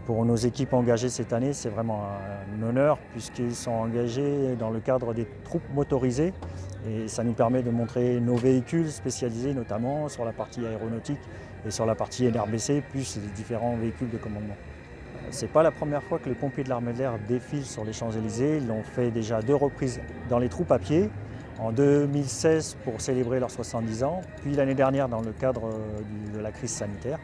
Pour nos équipes engagées cette année, c'est vraiment un honneur puisqu'ils sont engagés dans le cadre des troupes motorisées et ça nous permet de montrer nos véhicules spécialisés notamment sur la partie aéronautique et sur la partie NRBC plus les différents véhicules de commandement. Ce n'est pas la première fois que les pompiers de l'armée de l'air défilent sur les Champs-Élysées. Ils l'ont fait déjà 2 reprises dans les troupes à pied, en 2016 pour célébrer leurs 70 ans, puis l'année dernière dans le cadre de la crise sanitaire.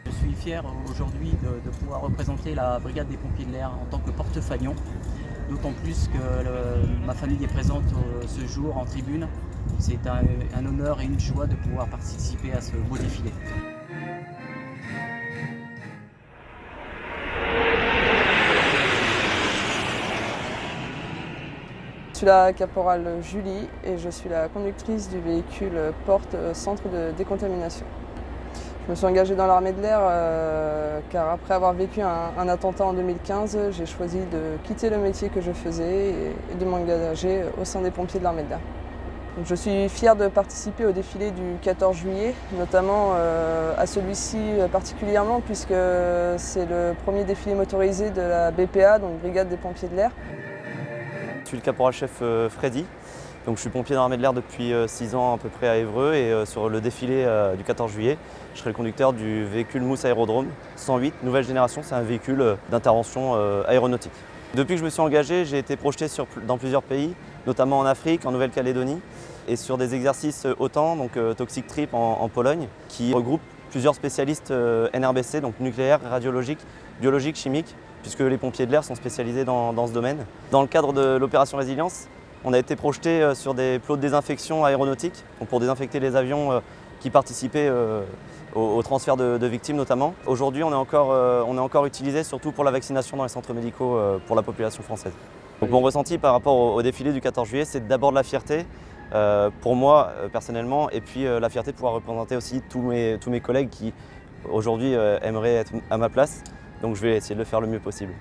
Je suis fier aujourd'hui de pouvoir représenter la brigade des pompiers de l'air en tant que porte-fanion, d'autant plus que ma famille est présente ce jour en tribune. C'est un honneur et une joie de pouvoir participer à ce beau défilé. Je suis la caporale Julie et je suis la conductrice du véhicule porte centre de décontamination. Je me suis engagée dans l'armée de l'air car après avoir vécu un attentat en 2015, j'ai choisi de quitter le métier que je faisais et de m'engager au sein des pompiers de l'armée de l'air. Je suis fière de participer au défilé du 14 juillet, notamment à celui-ci particulièrement puisque c'est le premier défilé motorisé de la BPA, donc Brigade des pompiers de l'air. Je suis le caporal-chef Freddy, donc je suis pompier dans l'armée de l'air depuis 6 ans à peu près à Évreux et sur le défilé du 14 juillet, je serai le conducteur du véhicule Mousse Aérodrome 108, nouvelle génération, c'est un véhicule d'intervention aéronautique. Depuis que je me suis engagé, j'ai été projeté dans plusieurs pays, notamment en Afrique, en Nouvelle-Calédonie et sur des exercices OTAN, donc Toxic Trip en Pologne, qui regroupe plusieurs spécialistes NRBC, donc nucléaire, radiologique, biologique, chimique, puisque les pompiers de l'air sont spécialisés dans ce domaine. Dans le cadre de l'opération Résilience, on a été projeté sur des plots de désinfection aéronautique, donc pour désinfecter les avions qui participaient au transfert de victimes notamment. Aujourd'hui, on est encore utilisé surtout pour la vaccination dans les centres médicaux pour la population française. Donc mon ressenti par rapport au défilé du 14 juillet, c'est d'abord de la fierté pour moi personnellement et puis la fierté de pouvoir représenter aussi tous mes collègues qui aujourd'hui aimeraient être à ma place. Donc je vais essayer de le faire le mieux possible.